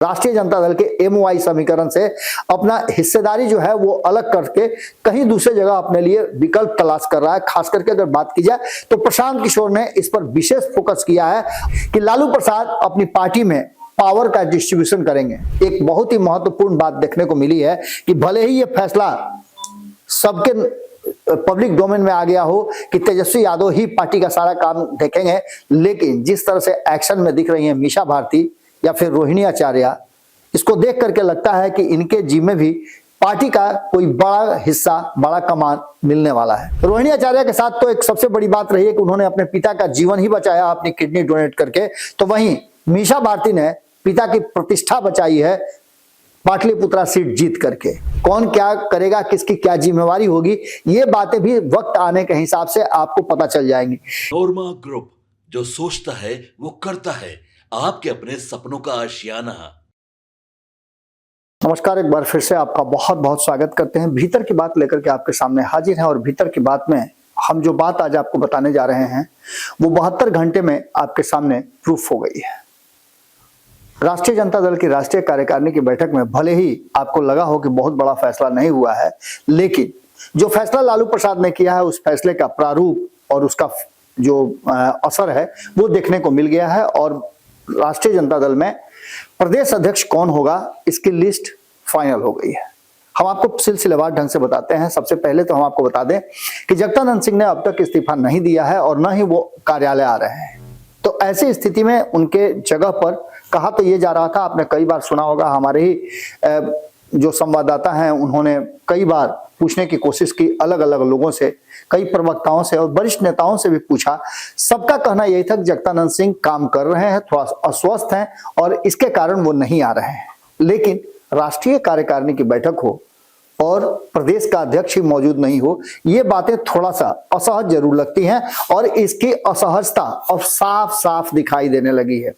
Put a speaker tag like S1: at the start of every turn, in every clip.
S1: राष्ट्रीय जनता दल के एमओआई समीकरण से अपना हिस्सेदारी जो है वो अलग करके कहीं दूसरे जगह अपने लिए विकल्प तलाश कर रहा है। खास करके अगर बात की जाए तो प्रशांत किशोर ने इस पर विशेष फोकस किया है कि लालू प्रसाद अपनी पार्टी में पावर का डिस्ट्रीब्यूशन करेंगे। एक बहुत ही महत्वपूर्ण बात देखने को मिली है कि भले ही ये फैसला सबके पब्लिक डोमेन में आ गया हो कि तेजस्वी यादव ही पार्टी का सारा काम देखेंगे, लेकिन जिस तरह से एक्शन में दिख रही है मीसा भारती या फिर रोहिणी आचार्य, इसको देख करके लगता है कि इनके जिम्मे भी पार्टी का कोई बड़ा हिस्सा, बड़ा कमान मिलने वाला है। रोहिणी आचार्य के साथ तो एक सबसे बड़ी बात रही है कि उन्होंने अपने पिता का जीवन ही बचाया अपनी किडनी डोनेट करके, तो वहीं मीसा भारती ने पिता की प्रतिष्ठा बचाई है पाटलिपुत्रा सीट जीत करके। कौन क्या करेगा, किसकी क्या जिम्मेवारी होगी, ये बातें भी वक्त आने के हिसाब से आपको पता चल जाएंगी।
S2: नोरमा ग्रुप, जो सोचता है वो करता है, आपके अपने सपनों का आशियाना।
S1: नमस्कार, एक बार फिर से आपका बहुत बहुत स्वागत करते हैं। भीतर की बात लेकर के आपके सामने हाजिर हैं और भीतर की बात में हम जो बात आज आपको बताने जा रहे हैं वो 72 घंटे में आपके सामने प्रूफ हो गई है। राष्ट्रीय जनता दल की राष्ट्रीय कार्यकारिणी की बैठक में भले ही आपको लगा हो कि बहुत बड़ा फैसला नहीं हुआ है, लेकिन जो फैसला लालू प्रसाद ने किया है उस फैसले का प्रारूप और उसका जो असर है वो देखने को मिल गया है। और राष्ट्रीय जनता दल में प्रदेश अध्यक्ष कौन होगा इसकी लिस्ट फाइनल हो गई है। हम आपको सिलसिलेवार ढंग से बताते हैं। सबसे पहले तो हम आपको बता दें कि जगदानंद सिंह ने अब तक इस्तीफा नहीं दिया है और न ही वो कार्यालय आ रहे हैं। तो ऐसी स्थिति में उनके जगह पर कहा तो ये जा रहा था, आपने कई बार सुना होगा, हमारे ही जो संवाददाता हैं उन्होंने कई बार पूछने की कोशिश की अलग अलग लोगों से, कई प्रवक्ताओं से और वरिष्ठ नेताओं से भी पूछा। सबका कहना यही था कि जगदानंद सिंह काम कर रहे हैं, थोड़ा अस्वस्थ हैं और इसके कारण वो नहीं आ रहे हैं। लेकिन राष्ट्रीय कार्यकारिणी की बैठक हो और प्रदेश का अध्यक्ष ही मौजूद नहीं हो, ये बातें थोड़ा सा असहज जरूर लगती हैं और इसकी असहजता अब साफ साफ दिखाई देने लगी है।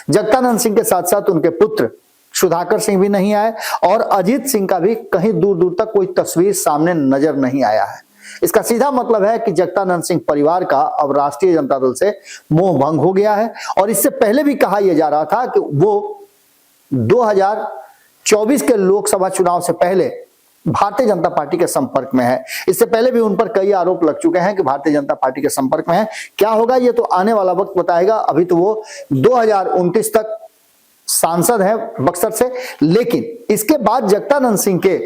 S1: जगदानंद सिंह के साथ साथ उनके पुत्र सुधाकर सिंह भी नहीं आए और अजीत सिंह का भी कहीं दूर दूर तक कोई तस्वीर सामने नजर नहीं आया है। इसका सीधा मतलब है कि जगदानंद सिंह परिवार का अब राष्ट्रीय जनता दल से मोह भंग हो गया है। और इससे पहले भी कहा यह जा रहा था कि वो 2024 के लोकसभा चुनाव से पहले भारतीय जनता पार्टी के संपर्क में है। इससे पहले भी उन पर कई आरोप लग चुके हैं कि भारतीय जनता पार्टी के संपर्क में है। क्या होगा ये तो आने वाला वक्त बताएगा। अभी तो वो 2029 तक सांसद है बक्सर से, लेकिन इसके बाद जगदानंद सिंह के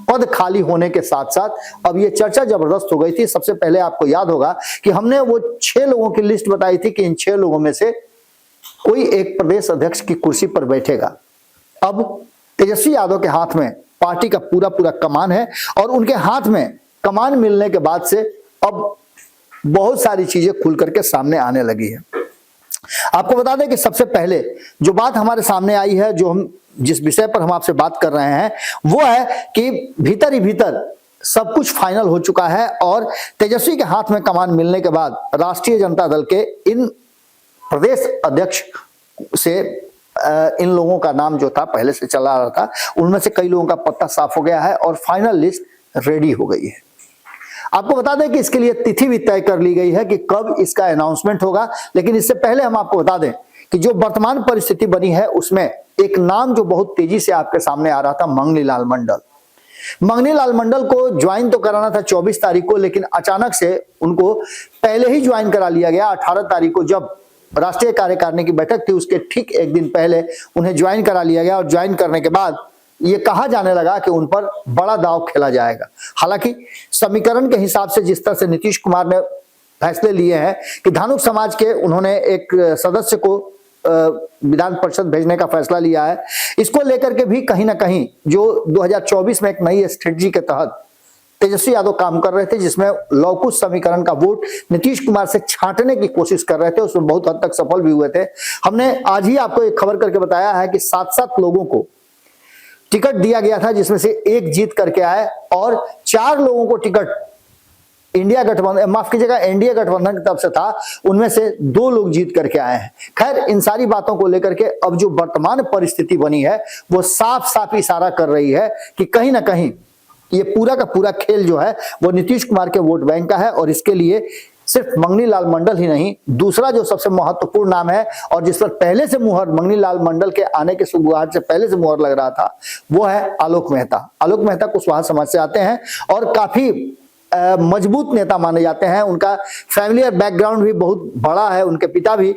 S1: पद खाली होने के साथ साथ अब ये चर्चा जबरदस्त हो गई थी। सबसे पहले आपको याद होगा कि हमने वो 6 लोगों की लिस्ट बताई थी कि इन 6 लोगों में से कोई एक प्रदेश अध्यक्ष की कुर्सी पर बैठेगा। अब तेजस्वी यादव के हाथ में पार्टी का पूरा पूरा कमान है और उनके हाथ में कमान मिलने के बाद से अब बहुत सारी चीजें खुल करके सामने आने लगी है। आपको बता दें कि सबसे पहले जो बात हमारे सामने आई है, जिस विषय पर हम आपसे बात कर रहे हैं, वो है कि भीतर ही भीतर सब कुछ फाइनल हो चुका है और तेजस्वी के हाथ में कमान मिलने के बाद राष्ट्रीय जनता दल के इन प्रदेश अध्यक्ष से इन लोगों का नाम जो था पहले से चला रहा था, उनमें से कई लोगों का पत्ता साफ हो गया है और फाइनल लिस्ट रेडी हो गई है। आपको बता दें कि इसके लिए तिथि भी तय कर ली गई है कि कब इसका अनाउंसमेंट होगा। लेकिन इससे पहले हम आपको बता दें कि जो वर्तमान परिस्थिति बनी है उसमें एक नाम जो बहुत तेजी से आपके सामने आ रहा था, मंगनी लाल मंडल। मंगनी लाल मंडल को ज्वाइन तो कराना था 24 तारीख को, लेकिन अचानक से उनको पहले ही ज्वाइन करा लिया गया। 18 तारीख को जब राष्ट्रीय कार्यकारिणी की बैठक थी उसके ठीक एक दिन पहले उन्हें ज्वाइन करा लिया गया और ज्वाइन करने के बाद ये कहा जाने लगा कि उन पर बड़ा दांव खेला जाएगा। हालांकि समीकरण के हिसाब से जिस तरह से नीतीश कुमार ने फैसले लिए हैं कि धानुक समाज के उन्होंने एक सदस्य को विधान परिषद भेजने का फैसला लिया है, इसको लेकर के भी कहीं ना कहीं जो 2024 में एक नई स्ट्रेटजी के तहत तेजस्वी यादव काम कर रहे थे, जिसमें लौकुश समीकरण का वोट नीतीश कुमार से छांटने की कोशिश कर रहे थे, उसमें बहुत हद तक सफल भी हुए थे। हमने आज ही आपको एक खबर करके बताया है कि 7-7 लोगों को टिकट दिया गया था, जिसमें से एक जीत करके आए और 4 लोगों को टिकट इंडिया गठबंधन, माफ कीजिएगा, एनडीए गठबंधन की तरफ से था, उनमें से 2 लोग जीत करके आए हैं। खैर, इन सारी बातों को लेकर के अब जो वर्तमान परिस्थिति बनी है वो साफ साफ इशारा कर रही है कि कहीं ना कहीं ये पूरा का पूरा खेल जो है वो नीतीश कुमार के वोट बैंक का है और इसके लिए सिर्फ मंगनी लाल मंडल ही नहीं, दूसरा जो सबसे महत्वपूर्ण नाम है और जिस पर पहले से मुहर, मंगनी लाल मंडल के आने के शुरुआत से पहले से मुहर लग रहा था, वो है आलोक मेहता। आलोक मेहता कुशवाहा समाज से आते हैं और काफी मजबूत नेता माने जाते हैं। उनका फैमिली बैकग्राउंड भी बहुत बड़ा है। उनके पिता भी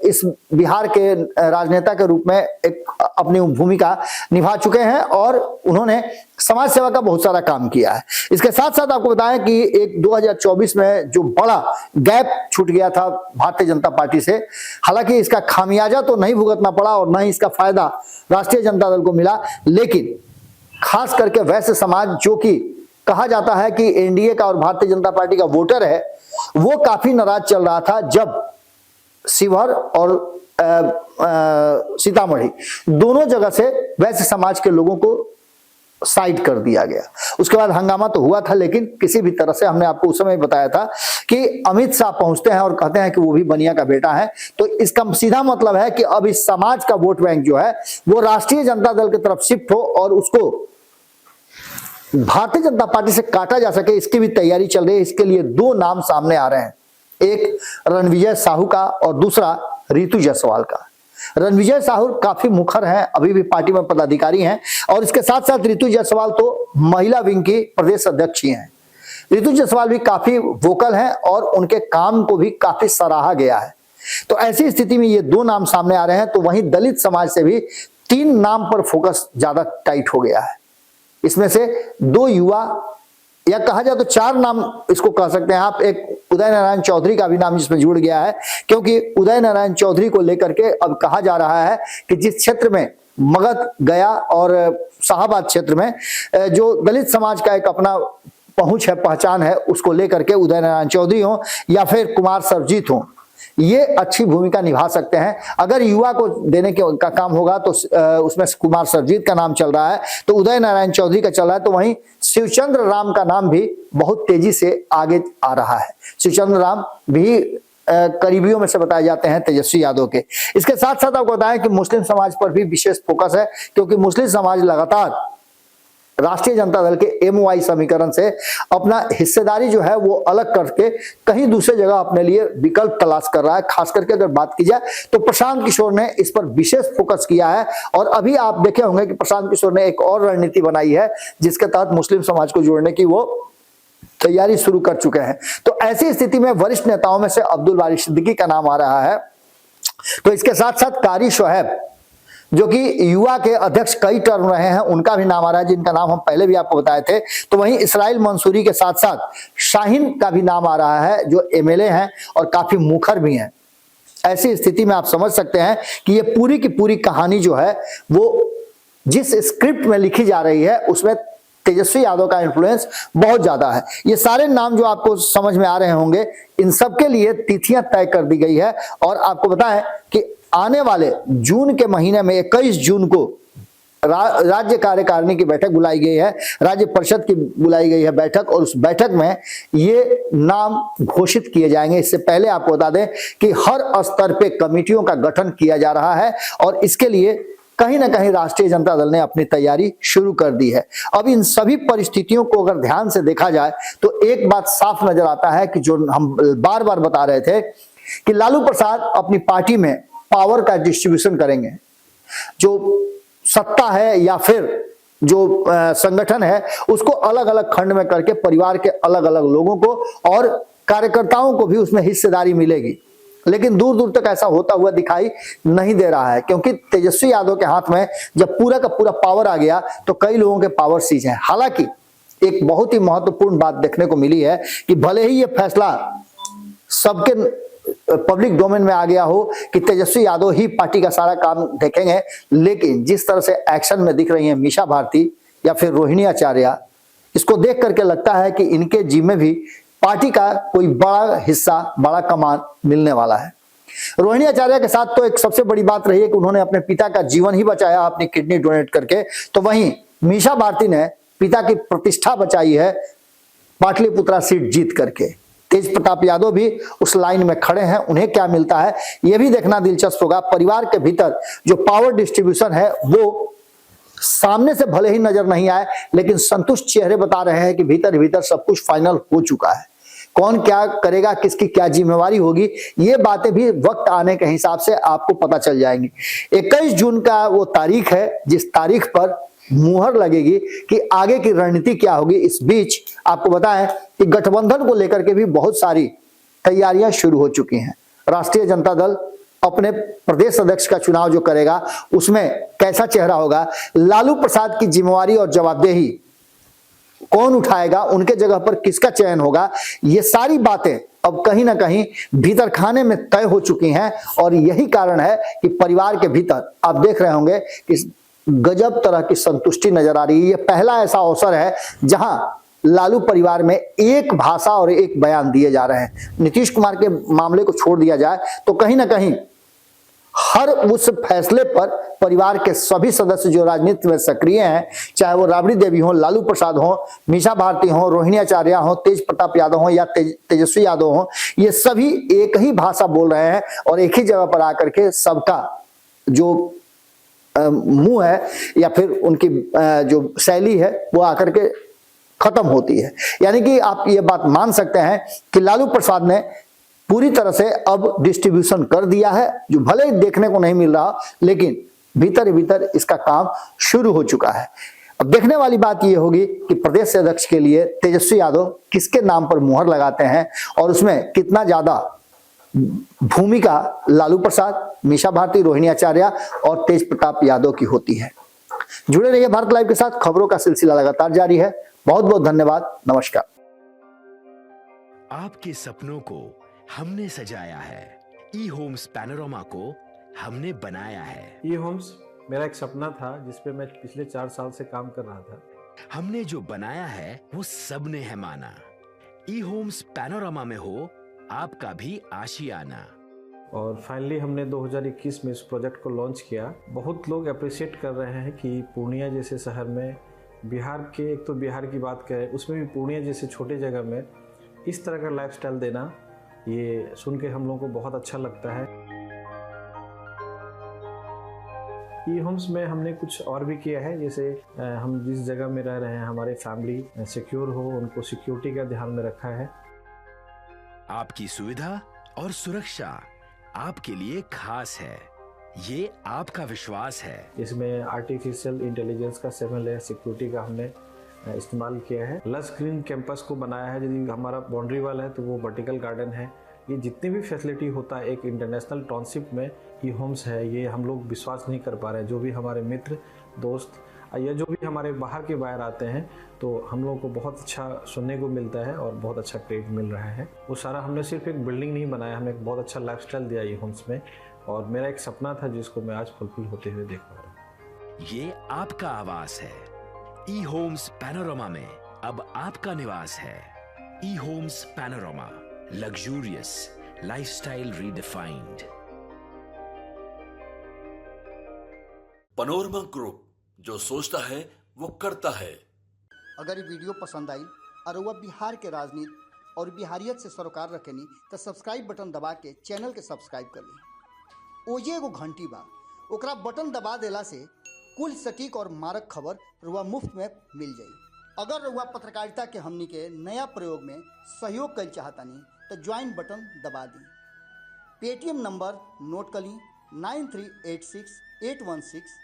S1: इस बिहार के राजनेता के रूप में एक अपनी भूमिका निभा चुके हैं और उन्होंने समाज सेवा का बहुत सारा काम किया है। इसके साथ साथ आपको बताएं कि एक 2024 में जो बड़ा गैप छूट गया था भारतीय जनता पार्टी से, हालांकि इसका खामियाजा तो नहीं भुगतना पड़ा और न ही इसका फायदा राष्ट्रीय जनता दल को मिला, लेकिन खास करके वैश्य समाज, जो कि कहा जाता है कि एनडीए का और भारतीय जनता पार्टी का वोटर है, वो काफी नाराज चल रहा था जब शिवहर और सीतामढ़ी दोनों जगह से वैश्य समाज के लोगों को साइड कर दिया गया। उसके बाद हंगामा तो हुआ था, लेकिन किसी भी तरह से, हमने आपको उस समय बताया था कि अमित शाह पहुंचते हैं और कहते हैं कि वो भी बनिया का बेटा है, तो इसका सीधा मतलब है कि अब इस समाज का वोट बैंक जो है वो राष्ट्रीय जनता दल की तरफ शिफ्ट हो और उसको भारतीय जनता पार्टी से काटा जा सके, इसकी भी तैयारी चल रही है। इसके लिए दो नाम सामने आ रहे हैं, एक रणविजय साहू का और दूसरा रितु जायसवाल का। रणविजय साहू काफी मुखर हैं, अभी भी पार्टी में पदाधिकारी हैं, और इसके साथ साथ रितु जायसवाल तो महिला विंग की प्रदेश अध्यक्ष ही हैं। रितु जायसवाल भी काफी वोकल हैं और उनके काम को भी काफी सराहा गया है। तो ऐसी स्थिति में ये दो नाम सामने आ रहे हैं। तो वहीं दलित समाज से भी 3 नाम पर फोकस ज्यादा टाइट हो गया है। इसमें से 2 युवा, या कहा जाए तो 4 नाम इसको कह सकते हैं आप। एक उदय नारायण चौधरी का भी नाम इसमें जुड़ गया है, क्योंकि उदय नारायण चौधरी को लेकर के अब कहा जा रहा है कि जिस क्षेत्र में मगध, गया और शाहाबाद क्षेत्र में जो दलित समाज का एक अपना पहुंच है, पहचान है, उसको लेकर के उदय नारायण चौधरी हो या फिर कुमार सर्वजीत हो, ये अच्छी भूमिका निभा सकते हैं। अगर युवा को देने का काम होगा तो उसमें कुमार सर्वजीत का नाम चल रहा है, तो उदय नारायण चौधरी का चल रहा है, तो वहीं शिवचंद्र राम का नाम भी बहुत तेजी से आगे आ रहा है। शिवचंद्र राम भी करीबियों में से बताए जाते हैं तेजस्वी यादव के। इसके साथ साथ आपको बताएं कि मुस्लिम समाज पर भी विशेष फोकस है, क्योंकि मुस्लिम समाज लगातार राष्ट्रीय जनता दल के एमओआई समीकरण से अपना हिस्सेदारी जो है वो अलग करके कहीं दूसरे जगह अपने लिए विकल्प तलाश कर रहा है। खास करके अगर बात की जाए तो प्रशांत किशोर ने इस पर विशेष फोकस किया है, और अभी आप देखे होंगे कि प्रशांत किशोर ने एक और रणनीति बनाई है जिसके तहत मुस्लिम समाज को जोड़ने की वो तैयारी शुरू कर चुके हैं। तो ऐसी स्थिति में वरिष्ठ नेताओं में से अब्दुल बारी सिद्दीकी का नाम आ रहा है। तो इसके साथ साथ कारी शोएब, जो कि युवा के अध्यक्ष कई टर्म रहे हैं, उनका भी नाम आ रहा है, जिनका नाम हम पहले भी आपको बताए थे। तो वहीं इसराइल मंसूरी के साथ साथ शाहीन का भी नाम आ रहा है, जो एमएलए हैं और काफी मुखर भी हैं। ऐसी स्थिति में आप समझ सकते हैं कि ये पूरी की पूरी कहानी जो है वो जिस स्क्रिप्ट में लिखी जा रही है उसमें तेजस्वी यादव का इन्फ्लुएंस बहुत ज्यादा है। ये सारे नाम जो आपको समझ में आ रहे होंगे, इन सब के लिए तिथियां तय कर दी गई है। और आपको बताएं कि आने वाले जून के महीने में 21 जून को राज्य कार्यकारिणी की बैठक बुलाई गई है, राज्य परिषद की बुलाई गई है बैठक, और उस बैठक में ये नाम घोषित किए जाएंगे। इससे पहले आपको बता दें कि हर स्तर पे कमेटियों का गठन किया जा रहा है और इसके लिए कहीं ना कहीं राष्ट्रीय जनता दल ने अपनी तैयारी शुरू कर दी है। अब इन सभी परिस्थितियों को अगर ध्यान से देखा जाए तो एक बात साफ नजर आता है कि जो हम बार बार बता रहे थे कि लालू प्रसाद अपनी पार्टी में पावर का डिस्ट्रीब्यूशन करेंगे। जो सत्ता है या फिर जो संगठन है उसको अलग अलग खंड में करके परिवार के अलग अलग लोगों को और कार्यकर्ताओं को भी उसमें हिस्सेदारी मिलेगी, लेकिन दूर दूर तक ऐसा होता हुआ दिखाई नहीं दे रहा है, क्योंकि तेजस्वी यादव के हाथ में जब पूरा का पूरा पावर आ गया तो कई लोगों के पावर सीज हैं। हालांकि एक बहुत ही महत्वपूर्ण बात देखने को मिली है कि भले ही ये फैसला सबके पब्लिक डोमेन में आ गया हो कि तेजस्वी यादव ही पार्टी का सारा काम देखेंगे, लेकिन जिस तरह से एक्शन में दिख रही है मीशा भारती या फिर रोहिणी आचार्य, इसको देख करके लगता है कि इनके जिम्मे भी पार्टी का कोई बड़ा हिस्सा, बड़ा कमान मिलने वाला है। रोहिणी आचार्य के साथ तो एक सबसे बड़ी बात रही है कि उन्होंने अपने पिता का जीवन ही बचाया अपनी किडनी डोनेट करके, तो वहीं मीशा भारती ने पिता की प्रतिष्ठा बचाई है पाटलिपुत्रा सीट जीत करके। तेज प्रताप यादव भी उस लाइन में खड़े हैं, उन्हें क्या मिलता है यह भी देखना दिलचस्प होगा। परिवार के भीतर जो पावर डिस्ट्रीब्यूशन है वो सामने से भले ही नजर नहीं आए, लेकिन संतुष्ट चेहरे बता रहे हैं कि भीतर भीतर सब कुछ फाइनल हो चुका है। कौन क्या करेगा, किसकी क्या जिम्मेवारी होगी, ये बातें भी वक्त आने के हिसाब से आपको पता चल जाएंगी। 21 जून का वो तारीख है जिस तारीख पर मुहर लगेगी कि आगे की रणनीति क्या होगी। इस बीच आपको बताएं कि गठबंधन को लेकर के भी बहुत सारी तैयारियां शुरू हो चुकी हैं। राष्ट्रीय जनता दल अपने प्रदेश अध्यक्ष का चुनाव जो करेगा उसमें कैसा चेहरा होगा, लालू प्रसाद की जिम्मेवारी और जवाबदेही कौन उठाएगा, उनके जगह पर किसका चयन होगा, ये सारी बातें अब कहीं ना कहीं भीतर खाने में तय हो चुकी हैं। और यही कारण है कि परिवार के भीतर आप देख रहे होंगे कि गजब तरह की संतुष्टि नजर आ रही है। ये पहला ऐसा अवसर है जहां लालू परिवार में एक भाषा और एक बयान दिए जा रहे हैं। नीतीश कुमार के मामले को छोड़ दिया जाए तो कहीं ना कहीं हर उस फैसले पर परिवार के सभी सदस्य जो राजनीति में सक्रिय हैं, चाहे वो राबड़ी देवी हो, लालू प्रसाद हो, मीसा भारती हो, रोहिणी आचार्य हो, तेज प्रताप यादव हो या तेजस्वी यादव हो, ये सभी एक ही भाषा बोल रहे हैं और एक ही जगह पर आकर के सबका जो मुंह है या फिर उनकी जो शैली है वो आकर के खत्म होती है। यानी कि आप ये बात मान सकते हैं कि लालू प्रसाद ने पूरी तरह से अब डिस्ट्रीब्यूशन कर दिया है, जो भले ही देखने को नहीं मिल रहा लेकिन भीतर भीतर इसका काम शुरू हो चुका है। अब देखने वाली बात यह होगी कि प्रदेश अध्यक्ष के लिए तेजस्वी यादव किसके नाम पर मुहर लगाते हैं और उसमें कितना ज्यादा भूमिका लालू प्रसाद, मीसा भारती, रोहिणी आचार्य और तेज प्रताप यादव की होती है। जुड़े रहिए भारत लाइव के साथ, खबरों का सिलसिला लगातार जारी है। बहुत बहुत धन्यवाद, नमस्कार।
S3: आपके सपनों को हमने सजाया है, ई होम्स पैनोरामा को हमने बनाया है।
S4: ई होम्स मेरा एक सपना था जिस पे मैं पिछले 4 साल से काम कर रहा था।
S3: हमने जो बनाया है वो सबने है माना। ई होम्स पैनोरामा में हो आपका भी आशियाना।
S4: और फाइनली हमने 2021 में इस प्रोजेक्ट को लॉन्च किया। बहुत लोग अप्रिशिएट कर रहे हैं कि पूर्णिया जैसे शहर में, बिहार के, एक तो बिहार की बात करें उसमें भी पूर्णिया जैसे छोटे जगह में इस तरह का लाइफस्टाइल देना, ये सुन के हम लोगों को बहुत अच्छा लगता है। ई होम्स में हमने कुछ और भी किया है, जैसे हम जिस जगह में रह रहे हैं हमारे फैमिली सिक्योर हो, उनको सिक्योरिटी का ध्यान में रखा है।
S3: आपकी सुविधा और सुरक्षा आपके लिए खास है, ये आपका विश्वास है।
S4: इसमें आर्टिफिशियल इंटेलिजेंस का 7 लेयर सिक्योरिटी का हमने इस्तेमाल किया है। लस ग्रीन कैंपस को बनाया है। यदि हमारा बाउंड्री वाल है तो वो वर्टिकल गार्डन है। ये जितनी भी फैसिलिटी होता है एक इंटरनेशनल टाउनशिप में ई होम्स है, ये हम लोग विश्वास नहीं कर पा रहे हैं। जो भी हमारे मित्र, दोस्त या जो भी हमारे बाहर के बाहर आते हैं तो हम लोगों को बहुत अच्छा सुनने को मिलता है और बहुत अच्छा क्रेडिट मिल रहा है। वो सारा हमने सिर्फ एक बिल्डिंग नहीं बनाया, हमें एक बहुत अच्छा लाइफस्टाइल दिया ई होम्स में, और मेरा एक सपना था जिसको मैं आज फुलफिल होते हुए देख पा रहा हूँ।
S3: ये आपका आवास है। ई होम्स पैनोरामा में अब आपका निवास है। E Homes Panorama, luxurious lifestyle redefined.
S2: Panorama Group, जो सोचता है वो करता है।
S1: अगर ये वीडियो पसंद आई और वह बिहार के राजनीति और बिहारियत से सरोकार रखेनी तो सब्सक्राइब बटन दबा के चैनल के सब्सक्राइब कर ली। ओजे एगो घंटी बा, ओकरा बटन दबा देला से कुल सटीक और मारक खबर रुआ मुफ्त में मिल जाई। अगर रुआ पत्रकारिता के हमनी के नया प्रयोग में सहयोग कर चाहतानी तो ज्वाइन बटन दबा दी। पेटीएम नंबर नोट कर ली 9386 816